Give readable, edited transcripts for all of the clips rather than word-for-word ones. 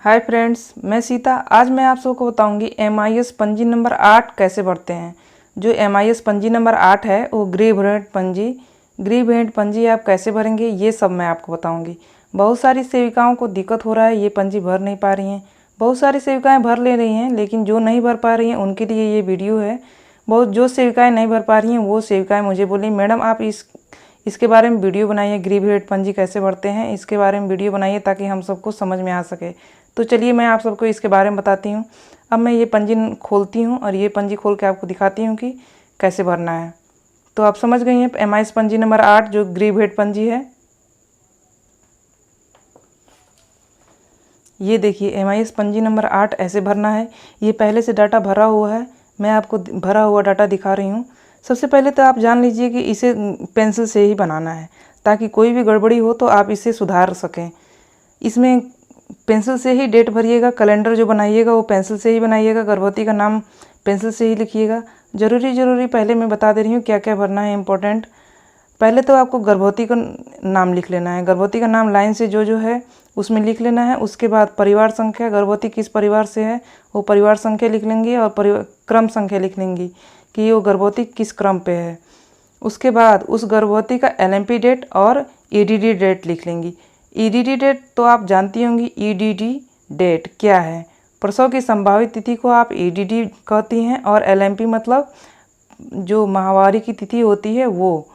Hi friends, मैं सीता। आज मैं आप सबको बताऊंगी MIS पंजी नंबर 8 कैसे भरते हैं। जो MIS पंजी नंबर 8 है वो गृह भेंट पंजी आप कैसे भरेंगे ये सब मैं आपको बताऊंगी। बहुत सारी सेविकाओं को दिक्कत हो रहा है, ये पंजी भर नहीं पा रही हैं। बहुत सारी सेविकाएं भर ले रही हैं, लेकिन जो नहीं भर पा रही हैं उनके लिए ये वीडियो है। बहुत जो सेविकाएँ नहीं भर पा रही हैं वो सेविकाएँ मुझे बोली, मैडम आप इसके बारे में वीडियो बनाइए, गृह भेंट पंजी कैसे भरते हैं इसके बारे में वीडियो बनाइए ताकि हम सबको समझ में आ सके। तो चलिए मैं आप सबको इसके बारे में बताती हूँ। अब मैं ये पंजी खोलती हूँ और ये पंजी खोल के आपको दिखाती हूँ कि कैसे भरना है। तो आप समझ गई हैं MIS पंजी नंबर 8 जो गृह भेंट पंजी है। ये देखिए MIS पंजी नंबर 8 ऐसे भरना है। ये पहले से डाटा भरा हुआ है, मैं आपको भरा हुआ डाटा दिखा रही हूँ। सबसे पहले तो आप जान लीजिए कि इसे पेंसिल से ही बनाना है ताकि कोई भी गड़बड़ी हो तो आप इसे सुधार सकें। इसमें पेंसिल से ही डेट भरिएगा, कैलेंडर जो बनाइएगा वो पेंसिल से ही बनाइएगा, गर्भवती का नाम पेंसिल से ही लिखिएगा। ज़रूरी पहले मैं बता दे रही हूँ क्या क्या भरना है इम्पोर्टेंट। पहले तो आपको गर्भवती का नाम लिख लेना है, गर्भवती का नाम लाइन से जो है उसमें लिख लेना है। उसके बाद परिवार संख्या, गर्भवती किस परिवार से है वो परिवार संख्या लिख लेंगी और क्रम संख्या लिख लेंगी कि वो गर्भवती किस क्रम पे है। उसके बाद उस गर्भवती का LMP डेट और EDD डेट लिख लेंगी। EDD डेट तो आप जानती होंगी, EDD डेट क्या है। प्रसव की संभावित तिथि को आप EDD कहती हैं और LMP मतलब जो माहवारी की तिथि होती है वो।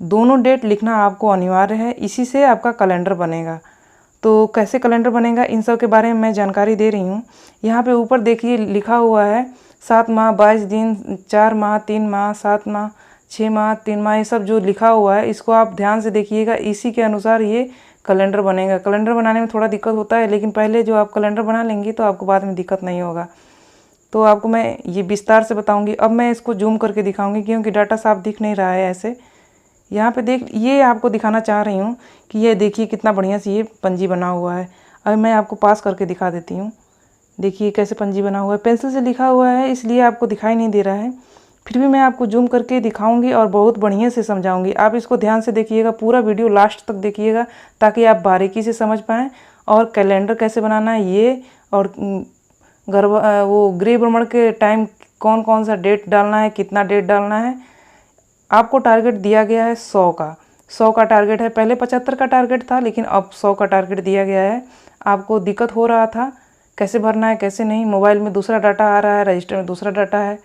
दोनों डेट लिखना आपको अनिवार्य है, इसी से आपका कैलेंडर बनेगा। तो कैसे कैलेंडर बनेगा इन सब के बारे में मैं जानकारी दे रही हूँ। यहाँ पे ऊपर देखिए लिखा हुआ है 7 माह 22 दिन, 4 माह 3 माह, 7 माह 6 माह 3 माह, ये सब जो लिखा हुआ है इसको आप ध्यान से देखिएगा। इसी के अनुसार ये कैलेंडर बनेगा। कैलेंडर बनाने में थोड़ा दिक्कत होता है, लेकिन पहले जो आप कैलेंडर बना लेंगी तो आपको बाद में दिक्कत नहीं होगा। तो आपको मैं ये विस्तार से बताऊंगी। अब मैं इसको जूम करके दिखाऊंगी क्योंकि डाटा साफ दिख नहीं रहा है ऐसे। यहाँ पे देख, ये आपको दिखाना चाह रही हूँ कि ये देखिए कितना बढ़िया से ये पंजी बना हुआ है। अब मैं आपको पास करके दिखा देती हूँ। देखिए कैसे पंजी बना हुआ है, पेंसिल से लिखा हुआ है इसलिए आपको दिखाई नहीं दे रहा है, फिर भी मैं आपको जूम करके दिखाऊंगी और बहुत बढ़िया से समझाऊंगी। आप इसको ध्यान से देखिएगा, पूरा वीडियो लास्ट तक देखिएगा ताकि आप बारीकी से समझ पाएँ। और कैलेंडर कैसे बनाना है ये, और वो गृह भ्रमण के टाइम कौन कौन सा डेट डालना है, कितना डेट डालना है। आपको टारगेट दिया गया है 100 का टारगेट है। पहले 75 का टारगेट था, लेकिन अब 100 का टारगेट दिया गया है। आपको दिक्कत हो रहा था कैसे भरना है कैसे नहीं, मोबाइल में दूसरा डाटा आ रहा है, रजिस्टर में दूसरा डाटा है।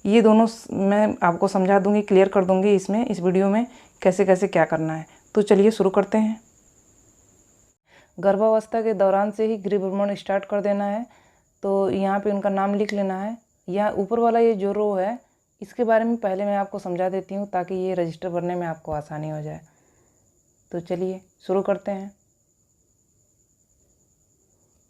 ये दोनों मैं आपको समझा दूंगी, क्लियर कर दूंगी इसमें, इस वीडियो में कैसे कैसे क्या करना है। तो चलिए शुरू करते हैं। गर्भावस्था के दौरान से ही गृह भ्रमण स्टार्ट कर देना है। तो यहाँ पे उनका नाम लिख लेना है। यहाँ ऊपर वाला ये जो रो है इसके बारे में पहले मैं आपको समझा देती हूँ ताकि ये रजिस्टर भरने में आपको आसानी हो जाए। तो चलिए शुरू करते हैं।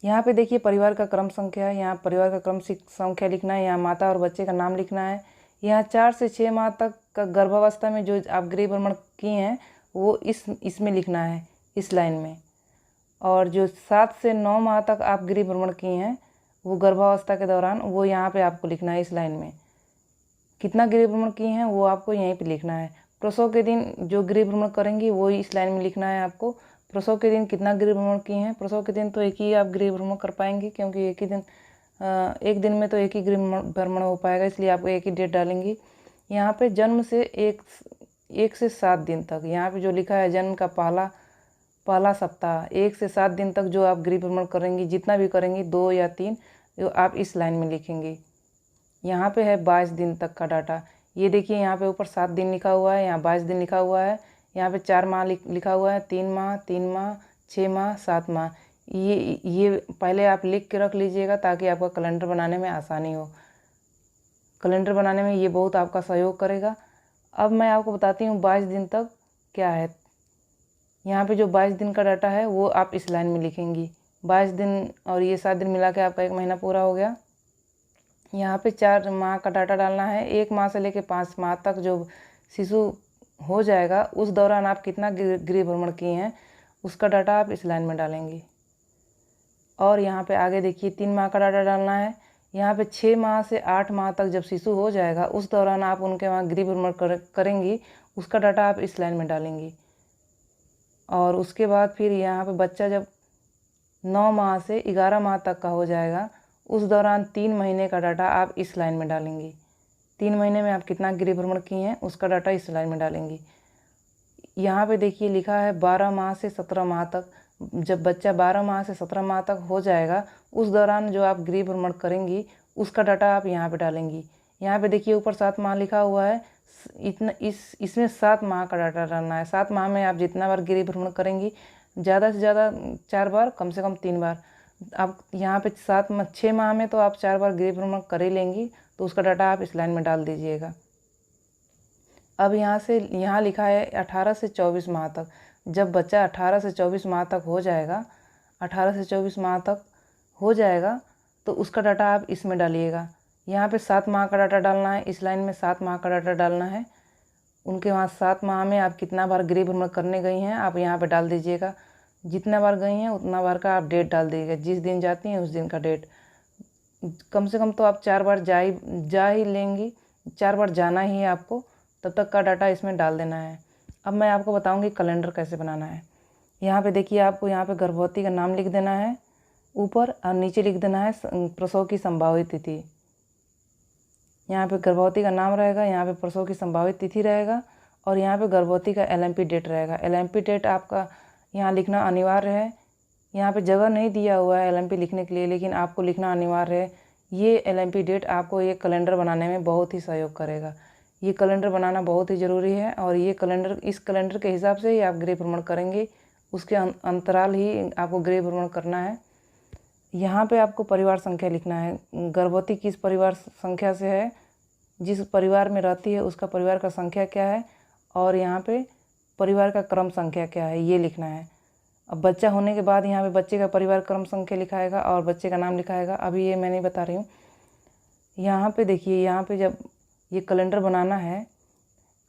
यहाँ पे देखिए परिवार का क्रम संख्या है, यहाँ परिवार का क्रम संख्या लिखना है, यहाँ माता और बच्चे का नाम लिखना है। यहाँ 4 से 6 माह तक का गर्भावस्था में जो आप गृह भ्रमण किए हैं वो इसमें लिखना है, इस लाइन में। और जो 7 से 9 माह तक आप गृह भ्रमण किए हैं वो गर्भावस्था के दौरान, वो यहाँ पे आपको लिखना है इस लाइन में। कितना गृह भ्रमण किए हैं वो आपको यहीं पे लिखना है। प्रसव के दिन जो गृह भ्रमण करेंगी वो इस लाइन में लिखना है आपको। प्रसव के दिन कितना गृह भ्रमण किए हैं। प्रसव के दिन तो एक ही आप गृह भ्रमण कर पाएंगे क्योंकि एक दिन में तो एक ही गृह भ्रमण हो पाएगा, इसलिए आपको एक ही डेट डालेंगी। यहाँ पे जन्म से एक से 7 दिन तक, यहाँ पे जो लिखा है जन्म का पहला सप्ताह 1 से 7 दिन तक जो आप गृह भ्रमण करेंगी, जितना भी करेंगी 2 या 3, जो आप इस लाइन में लिखेंगे। यहाँ पे है 22 दिन तक का डाटा। ये देखिए यहाँ पे ऊपर 7 दिन लिखा हुआ है, यहाँ 22 दिन लिखा हुआ है। यहाँ पे 4 माह लिखा हुआ है, 3 माह 3 माह 6 माह 7 माह। ये पहले आप लिख के रख लीजिएगा ताकि आपका कैलेंडर बनाने में आसानी हो। कैलेंडर बनाने में ये बहुत आपका सहयोग करेगा। अब मैं आपको बताती हूँ 22 दिन तक क्या है। यहाँ पे जो 22 दिन का डाटा है वो आप इस लाइन में लिखेंगी। 22 दिन और ये 7 दिन मिला के आपका 1 महीना पूरा हो गया। यहाँ पे 4 माह का डाटा डालना है। 1 माह से लेकर 5 माह तक जो शिशु हो जाएगा उस दौरान आप कितना गृह भ्रमण किए हैं उसका डाटा आप इस लाइन में डालेंगे। और यहाँ पे आगे देखिए 3 माह का डाटा डालना है। यहाँ पे 6 माह से 8 माह तक जब शिशु हो जाएगा उस दौरान आप उनके वहाँ गृह भ्रमण करेंगी, उसका डाटा आप इस लाइन में डालेंगी। और उसके बाद फिर यहाँ पे बच्चा जब 9 माह से 11 माह तक का हो जाएगा, उस दौरान 3 महीने का डाटा आप इस लाइन में डालेंगी। 3 महीने में आप कितना गृह भ्रमण किए हैं उसका डाटा इस लाइन में डालेंगी। यहाँ पे देखिए लिखा है 12 माह से 17 माह तक। जब बच्चा 12 माह से 17 माह तक हो जाएगा उस दौरान जो आप गृह भ्रमण करेंगी उसका डाटा आप यहाँ पे डालेंगी। यहाँ पे देखिए ऊपर 7 माह लिखा हुआ है, इतना इसमें 7 माह का डाटा डालना है। 7 माह में आप जितना बार गृह भ्रमण करेंगी, ज़्यादा से ज़्यादा 4 बार, कम से कम 3 बार। आप यहाँ पे 6 माह में तो आप 4 बार गृह भ्रमण कर ही लेंगी, तो उसका डाटा आप इस लाइन में डाल दीजिएगा। अब यहाँ लिखा है 18 से 24 माह तक। जब बच्चा 18 से 24 माह तक हो जाएगा, 18 से 24 माह तक हो जाएगा तो उसका डाटा आप इसमें डालिएगा। यहाँ पे 7 माह का डाटा डालना है, इस लाइन में 7 माह का डाटा डालना है। उनके वहाँ 7 माह में आप कितना बार गृह भ्रमण करने गई हैं आप यहाँ पे डाल दीजिएगा। जितना बार गई हैं उतना बार का आप डेट डाल दीजिएगा, जिस दिन जाती हैं उस दिन का डेट। कम से कम तो आप 4 बार जा ही लेंगी, 4 बार जाना ही है आपको, तब तक का डाटा इसमें डाल देना है। अब मैं आपको बताऊंगी कैलेंडर कैसे बनाना है। यहाँ पे देखिए आपको यहाँ पे गर्भवती का नाम लिख देना है ऊपर, और नीचे लिख देना है प्रसव की संभावित तिथि। यहाँ पे गर्भवती का नाम रहेगा, यहाँ पे प्रसव की संभावित तिथि रहेगा, और यहाँ पे गर्भवती का LMP डेट रहेगा। LMP डेट आपका यहाँ लिखना अनिवार्य है। यहाँ पे जगह नहीं दिया हुआ है LMP लिखने के लिए, लेकिन आपको लिखना अनिवार्य है। ये LMP डेट आपको ये कैलेंडर बनाने में बहुत ही सहयोग करेगा। ये कैलेंडर बनाना बहुत ही ज़रूरी है, और ये कैलेंडर, इस कैलेंडर के हिसाब से ही आप गृह भ्रमण करेंगे, उसके अंतराल ही आपको गृह भ्रमण करना है। यहाँ पे आपको परिवार संख्या लिखना है, गर्भवती किस परिवार संख्या से है, जिस परिवार में रहती है उसका परिवार का संख्या क्या है, और यहाँ पे परिवार का क्रम संख्या क्या है, ये लिखना है। अब बच्चा होने के बाद यहाँ पे बच्चे का परिवार क्रम संख्या लिखाएगा और बच्चे का नाम लिखाएगा। अभी ये मैं नहीं बता रही हूँ। यहाँ पे देखिए, यहाँ पे जब ये कैलेंडर बनाना है,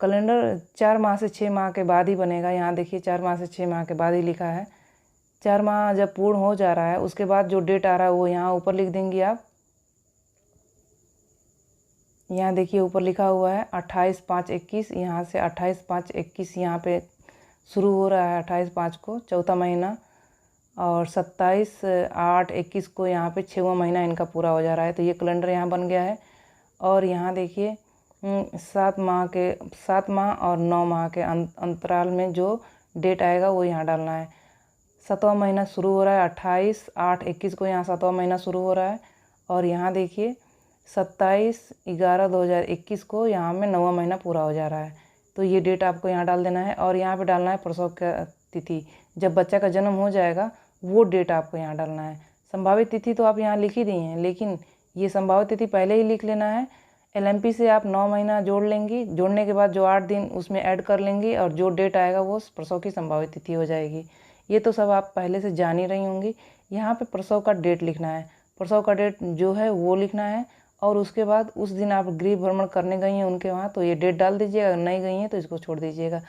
कैलेंडर 4 माह से 6 माह के बाद ही बनेगा। यहाँ देखिए 4 माह से 6 माह के बाद ही लिखा है। 4 माह जब पूर्ण हो जा रहा है उसके बाद जो डेट आ रहा है वो यहाँ ऊपर लिख देंगी आप। यहाँ देखिए ऊपर लिखा हुआ है 28/5/21। यहाँ से 28/5/21 यहाँ पे शुरू हो रहा है, 28/5 को चौथा महीना, और 27/8/21 को यहाँ पे 6वां महीना इनका पूरा हो जा रहा है। तो ये कैलेंडर यहाँ बन गया है। और यहाँ देखिए 7 माह और 9 माह के अंतराल में जो डेट आएगा वो यहाँ डालना है। 7वां महीना शुरू हो रहा है 28/8/21 को, यहाँ 7वां महीना शुरू हो रहा है, और यहाँ देखिए 27/11/2021 को यहाँ में 9वां महीना पूरा हो जा रहा है। तो ये डेट आपको यहाँ डाल देना है, और यहाँ पे डालना है प्रसव का तिथि। जब बच्चा का जन्म हो जाएगा वो डेट आपको यहाँ डालना है। संभावित तिथि तो आप यहाँ लिख ही दी हैं, लेकिन ये संभावित तिथि पहले ही लिख लेना है। LMP से आप 9 महीना जोड़ लेंगी, जोड़ने के बाद जो 8 दिन उसमें ऐड कर लेंगी, और जो डेट आएगा वो प्रसव की संभावित तिथि हो जाएगी। ये तो सब आप पहले से जान ही रही होंगी। यहाँ पे प्रसव का डेट लिखना है, प्रसव का डेट जो है वो लिखना है, और उसके बाद उस दिन आप गृह भ्रमण करने गई हैं उनके वहाँ तो ये डेट डाल दीजिएगा, अगर नहीं गई हैं तो इसको छोड़ दीजिएगा।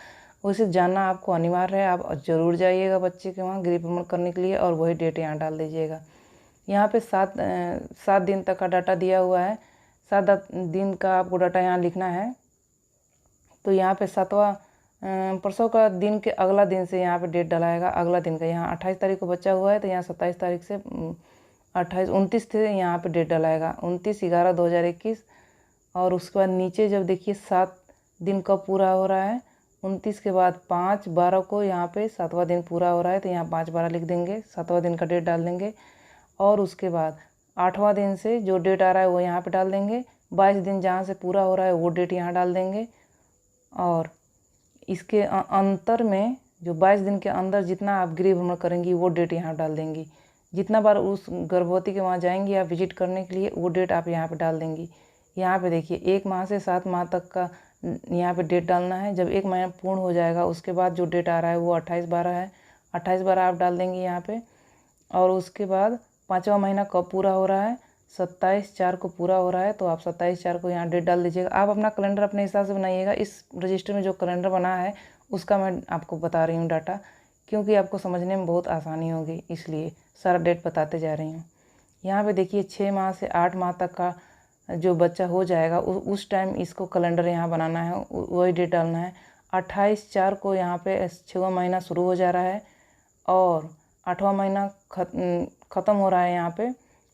उसे जानना आपको अनिवार्य है, आप ज़रूर जाइएगा बच्चे के वहाँ गृह भ्रमण करने के लिए, और वही डेट यहाँ डाल दीजिएगा। यहाँ पे 7 दिन तक का डाटा दिया हुआ है, 7 दिन का आपको डाटा यहाँ लिखना है। तो यहाँ पे 7वां प्रसव का दिन के अगला दिन से यहाँ पे डेट डलाएगा, अगला दिन का। यहाँ 28 तारीख को बच्चा हुआ है तो यहाँ 27 तारीख से 29 से यहाँ पे डेट डलाएगा, 29/11/2021। और उसके बाद नीचे जब देखिए 7 दिन कब पूरा हो रहा है, 29 के बाद 5/12 को यहाँ पे 7वां दिन पूरा हो रहा है, तो यहाँ 5/12 लिख देंगे, 7वां दिन का डेट डाल देंगे। और उसके बाद 8वां दिन से जो डेट आ रहा है वो यहाँ पे डाल देंगे, 22 दिन जहाँ से पूरा हो रहा है वो डेट यहाँ डाल देंगे। और इसके अंतर में जो 22 दिन के अंदर जितना आप गृह भ्रमण करेंगी वो डेट यहाँ डाल देंगी। जितना बार उस गर्भवती के वहाँ जाएंगी आप विजिट करने के लिए, वो डेट आप यहाँ पे डाल देंगी। यहाँ पे देखिए 1 माह से 7 माह तक का यहाँ पे डेट डालना है। जब 1 महीना पूर्ण हो जाएगा उसके बाद जो डेट आ रहा है वो 28/12 है, 28/12 आप डाल देंगे यहाँ पे। और उसके बाद 5वां महीना कब पूरा हो रहा है, 27/4 को पूरा हो रहा है, तो आप 27/4 को यहाँ डेट डाल दीजिएगा। आप अपना कैलेंडर अपने हिसाब से बनाइएगा। इस रजिस्टर में जो कैलेंडर बना है उसका मैं आपको बता रही हूँ डाटा, क्योंकि आपको समझने में बहुत आसानी होगी, इसलिए सारा डेट बताते जा रही हूँ। यहाँ पे देखिए 6 माह से 8 माह तक का जो बच्चा हो जाएगा उस टाइम इसको कैलेंडर यहाँ बनाना है, वही डेट डालना है। 28/4 को यहाँ पे 6वां महीना शुरू हो जा रहा है, और 8वां महीना ख़त्म हो रहा है यहाँ पे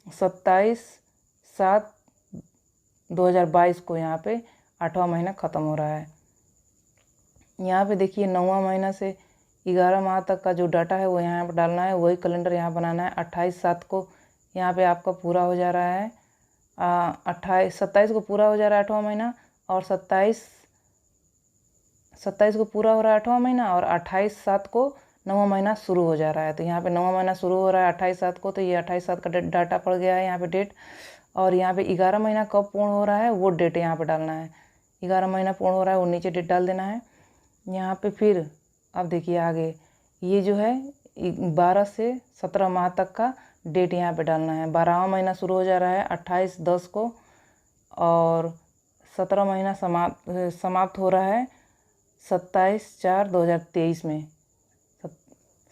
27/7/2022 को यहाँ पे 8वां महीना ख़त्म हो रहा है। यहाँ पे देखिए 9वां महीना से 11 माह तक का जो डाटा है वो यहाँ पर डालना है, वही कैलेंडर यहाँ बनाना है। 28/7 को यहाँ पे आपका पूरा हो जा रहा है, 27 को पूरा हो जा रहा है 8वां महीना, और 27 को पूरा हो रहा है 8वां महीना, और 28/7 को 9वां महीना शुरू हो जा रहा है। तो यहाँ पे 9वां महीना शुरू हो रहा है 28/7 को, तो ये 28/7 का डाटा पड़ गया है यहाँ पे डेट। और यहाँ पे 11 महीना कब पूर्ण हो रहा है वो डेट यहाँ पे डालना है। 11 महीना पूर्ण हो रहा है वो नीचे डेट डाल देना है यहाँ पे। फिर अब देखिए आगे ये जो है 12 से 17 माह तक का डेट यहाँ पे डालना है। 12वां महीना शुरू हो जा रहा है 28/10 को, और 17 महीना समाप्त हो रहा है 27/4/2023 में।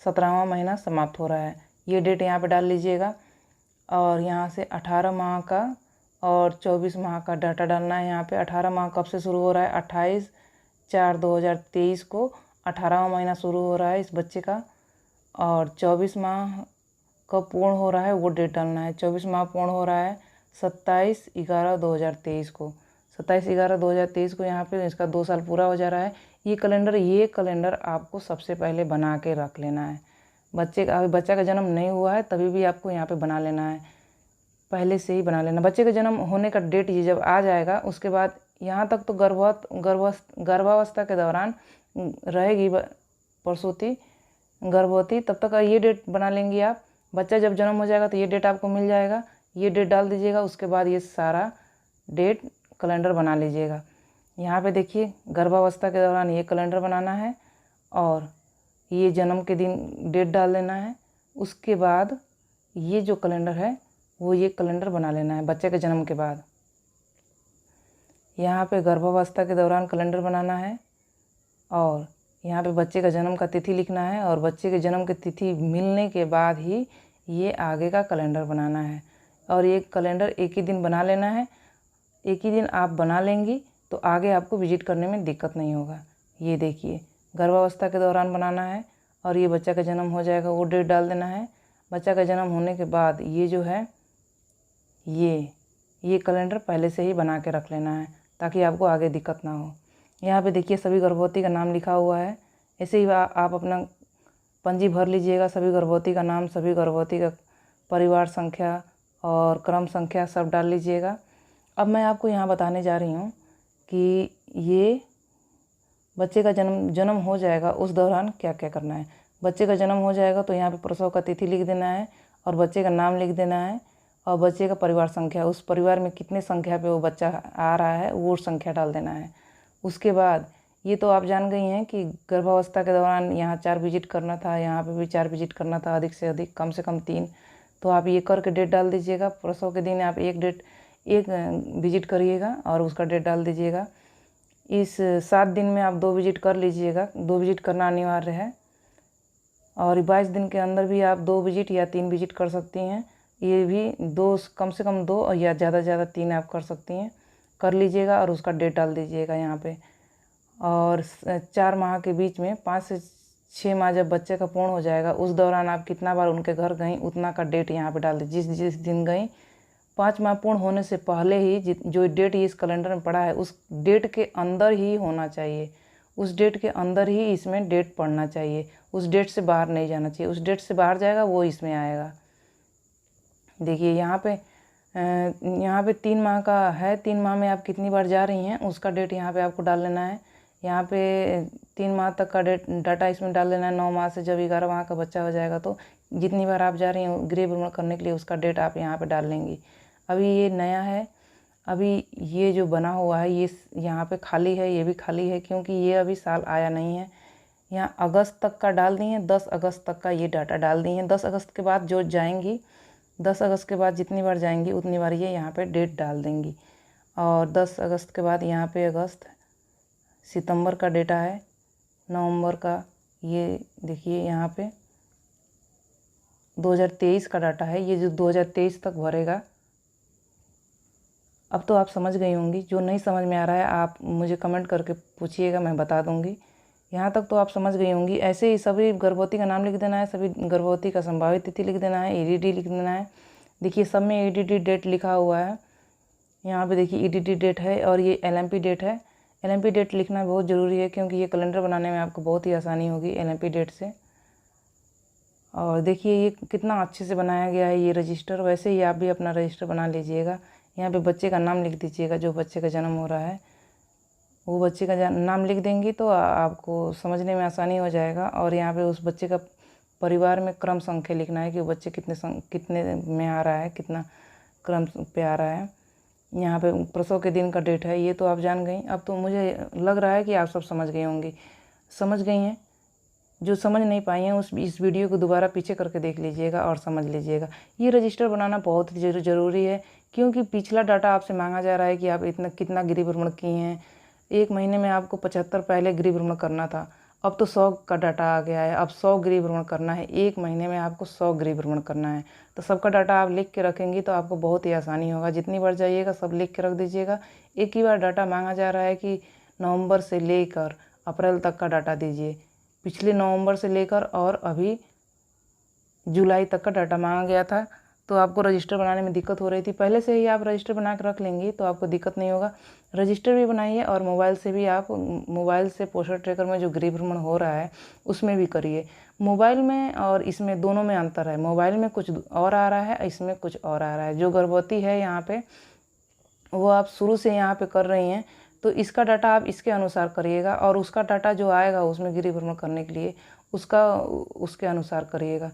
17वां महीना समाप्त हो रहा है, ये डेट यहाँ पे डाल लीजिएगा। और यहाँ से 18 माह का और 24 माह का डाटा डालना है यहाँ पे। 18 माह कब से शुरू हो रहा है, 28/4/2023 को 18वां महीना शुरू हो रहा है इस बच्चे का, और 24 माह कब पूर्ण हो रहा है वो डेट डालना है। 24 माह पूर्ण हो रहा है 27/11/2023 को। 27/11/2023 को यहाँ पे इसका 2 साल पूरा हो जा रहा है। ये कैलेंडर आपको सबसे पहले बना के रख लेना है। बच्चा का जन्म नहीं हुआ है तभी भी आपको यहाँ पे बना लेना है, पहले से ही बना लेना। बच्चे का जन्म होने का डेट ये जब आ जाएगा उसके बाद यहाँ तक तो गर्भावस्था के दौरान रहेगी प्रसूति गर्भवती, तब तक ये डेट बना लेंगी आप। बच्चा जब जन्म हो जाएगा तो ये डेट आपको मिल जाएगा, ये डेट डाल दीजिएगा। उसके बाद ये सारा डेट कैलेंडर बना लीजिएगा। यहाँ पे देखिए गर्भावस्था के दौरान ये कैलेंडर बनाना है और ये जन्म के दिन डेट डाल देना है। उसके बाद ये जो कैलेंडर है वो ये कैलेंडर बना लेना है बच्चे के जन्म के बाद। यहाँ पे गर्भावस्था के दौरान कैलेंडर बनाना है और यहाँ पे बच्चे का जन्म का तिथि लिखना है, और बच्चे के जन्म की तिथि मिलने के बाद ही ये आगे का कैलेंडर बनाना है। और ये कैलेंडर एक ही दिन बना लेना है, एक ही दिन आप बना लेंगी तो आगे आपको विजिट करने में दिक्कत नहीं होगा। ये देखिए गर्भावस्था के दौरान बनाना है और ये बच्चा का जन्म हो जाएगा वो डेट डाल देना है। बच्चा का जन्म होने के बाद ये जो है ये कैलेंडर पहले से ही बना के रख लेना है ताकि आपको आगे दिक्कत ना हो। यहाँ पे देखिए सभी गर्भवती का नाम लिखा हुआ है, ऐसे ही आप अपना पंजी भर लीजिएगा। सभी गर्भवती का नाम, सभी गर्भवती का परिवार संख्या और क्रम संख्या सब डाल लीजिएगा। अब मैं आपको यहाँ बताने जा रही हूँ कि ये बच्चे का जन्म हो जाएगा उस दौरान क्या क्या करना है। बच्चे का जन्म हो जाएगा तो यहाँ पे प्रसव का तिथि लिख देना है और बच्चे का नाम लिख देना है और बच्चे का परिवार संख्या, उस परिवार में कितने संख्या पे वो बच्चा आ रहा है वो संख्या डाल देना है। उसके बाद ये तो आप जान गई हैं कि गर्भावस्था के दौरान यहाँ 4 विजिट करना था, यहाँ पे भी 4 विजिट करना था, अधिक से अधिक कम से कम 3। तो आप ये करके डेट डाल दीजिएगा। प्रसव के दिन आप एक विजिट करिएगा और उसका डेट डाल दीजिएगा। इस 7 दिन में आप 2 विजिट कर लीजिएगा, 2 विजिट करना अनिवार्य है। और 22 दिन के अंदर भी आप 2 विजिट या 3 विजिट कर सकती हैं। ये भी कम से कम 2 या ज़्यादा से ज़्यादा 3 आप कर सकती हैं, कर लीजिएगा और उसका डेट डाल दीजिएगा यहाँ पे। और 4 माह के बीच में 5 से 6 माह जब बच्चे का पूर्ण हो जाएगा उस दौरान आप कितना बार उनके घर गई उतना का डेट यहाँ पे डाल दीजिए। जिस दिन गई 5 माह पूर्ण होने से पहले ही जो डेट इस कैलेंडर में पड़ा है उस डेट के अंदर ही होना चाहिए, उस डेट के अंदर ही इसमें डेट पड़ना चाहिए, उस डेट से बाहर नहीं जाना चाहिए। उस डेट से बाहर जाएगा वो इसमें आएगा। देखिए यहाँ पे 3 माह का है, 3 माह में आप कितनी बार जा रही हैं उसका डेट यहाँ पे आपको डाल लेना है। यहाँ पे 3 माह तक का डाटा इसमें डाल लेना है। 9 माह से जब 11 माह का बच्चा हो जाएगा तो जितनी बार आप जा रही हैं गृह भ्रमण करने के लिए उसका डेट आप यहाँ पे डाल लेंगी। अभी ये नया है, अभी ये जो बना हुआ है ये यहाँ पे खाली है, ये भी खाली है क्योंकि ये अभी साल आया नहीं है। यहाँ अगस्त तक का डाल दी हैं, 10 अगस्त तक का ये डाटा डाल दी हैं। 10 अगस्त के बाद जो जाएंगी, 10 अगस्त के बाद जितनी बार जाएंगी उतनी बार ये यहाँ पे डेट डाल देंगी। और 10 अगस्त के बाद यहाँ पे सितंबर का डेटा है, नवंबर का, ये देखिए यहाँ पे 2023 का डाटा है, ये जो 2023 तक भरेगा। अब तो आप समझ गई होंगी, जो नहीं समझ में आ रहा है आप मुझे कमेंट करके पूछिएगा, मैं बता दूंगी। यहाँ तक तो आप समझ गई होंगी। ऐसे ही सभी गर्भवती का नाम लिख देना है, सभी गर्भवती का संभावित तिथि लिख देना है, ईडीडी लिख देना है। देखिए सब में ईडीडी डेट लिखा हुआ है, यहाँ पे देखिए ईडीडी डेट है और ये एलएमपी डेट है। एलएमपी डेट लिखना बहुत ज़रूरी है क्योंकि ये कैलेंडर बनाने में आपको बहुत ही आसानी होगी एलएमपी डेट से। और देखिए ये कितना अच्छे से बनाया गया है ये रजिस्टर। वैसे ही आप भी अपना रजिस्टर बना लीजिएगा। यहाँ पे बच्चे का नाम लिख दीजिएगा, जो बच्चे का जन्म हो रहा है वो बच्चे का नाम लिख देंगी तो आपको समझने में आसानी हो जाएगा। और यहाँ पे उस बच्चे का परिवार में क्रम संख्या लिखना है कि वो बच्चे कितने में आ रहा है, कितना क्रम पे आ रहा है। यहाँ पे प्रसव के दिन का डेट है, ये तो आप जान गई। अब तो मुझे लग रहा है कि आप सब समझ गई होंगी। समझ गई हैं? जो समझ नहीं पाई हैं इस वीडियो को दोबारा पीछे करके देख लीजिएगा और समझ लीजिएगा। ये रजिस्टर बनाना बहुत ही ज़रूरी है क्योंकि पिछला डाटा आपसे मांगा जा रहा है कि आप कितना गृह भ्रमण किए हैं। 1 महीने में आपको 75 पहले गृह भ्रमण करना था, अब तो 100 का डाटा आ गया है। अब 100 गृह भ्रमण करना है, 1 महीने में आपको 100 गृह भ्रमण करना है। तो सबका डाटा आप लिख के रखेंगी तो आपको बहुत ही आसानी होगा। जितनी बार जाइएगा सब लिख के रख दीजिएगा। एक ही बार डाटा मांगा जा रहा है कि नवंबर से लेकर अप्रैल तक का डाटा दीजिए। पिछले नवंबर से लेकर और अभी जुलाई तक का डाटा मांगा गया था, तो आपको रजिस्टर बनाने में दिक्कत हो रही थी। पहले से ही आप रजिस्टर बना के रख लेंगी तो आपको दिक्कत नहीं होगा। रजिस्टर भी बनाइए और मोबाइल से भी आप मोबाइल से पोस्टर ट्रैकर में जो गृह भ्रमण हो रहा है उसमें भी करिए। मोबाइल में और इसमें दोनों में अंतर है। मोबाइल में कुछ और आ रहा है, इसमें कुछ और आ रहा है। जो गर्भवती है यहाँ पे वो आप शुरू से यहाँ पे कर रही हैं तो इसका डाटा आप इसके अनुसार करिएगा और उसका डाटा जो आएगा उसमें गृह भ्रमण करने के लिए उसके अनुसार करिएगा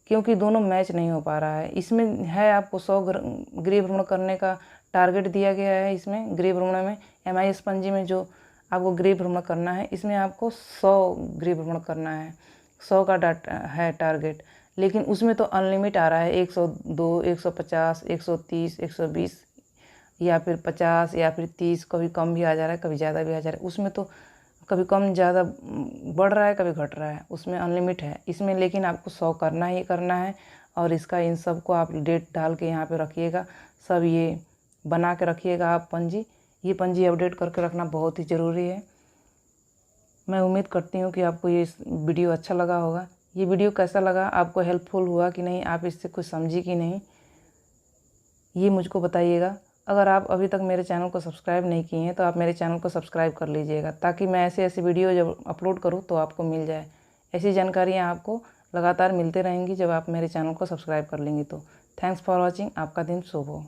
क्योंकि दोनों मैच नहीं हो पा रहा है। इसमें है आपको 100 गृह भ्रमण करने का टारगेट दिया गया है। इसमें गृह भ्रमण में MIS पंजी में जो आपको गृह भ्रमण करना है इसमें आपको 100 गृह भ्रमण करना है, 100 का डाटा है टारगेट। लेकिन उसमें तो अनलिमिट आ रहा है 102, 150, 130, 120 या फिर 50 या फिर 30, कभी कम भी आ जा रहा है, कभी ज़्यादा भी आ जा रहा है। उसमें तो कभी कम ज़्यादा बढ़ रहा है, कभी घट रहा है, उसमें अनलिमिट है। इसमें लेकिन आपको 100 करना ही करना है और इसका इन सब को आप डेट डाल के यहाँ पे रखिएगा। सब ये बना के रखिएगा आप पंजी। ये पंजी अपडेट करके रखना बहुत ही ज़रूरी है। मैं उम्मीद करती हूँ कि आपको ये वीडियो अच्छा लगा होगा। ये वीडियो कैसा लगा, आपको हेल्पफुल हुआ कि नहीं, आप इससे कुछ समझी कि नहीं, ये मुझको बताइएगा। अगर आप अभी तक मेरे चैनल को सब्सक्राइब नहीं किए हैं तो आप मेरे चैनल को सब्सक्राइब कर लीजिएगा ताकि मैं ऐसे वीडियो जब अपलोड करूं तो आपको मिल जाए। ऐसी जानकारियां आपको लगातार मिलते रहेंगी जब आप मेरे चैनल को सब्सक्राइब कर लेंगी तो। Thanks for watching. आपका दिन शुभ हो।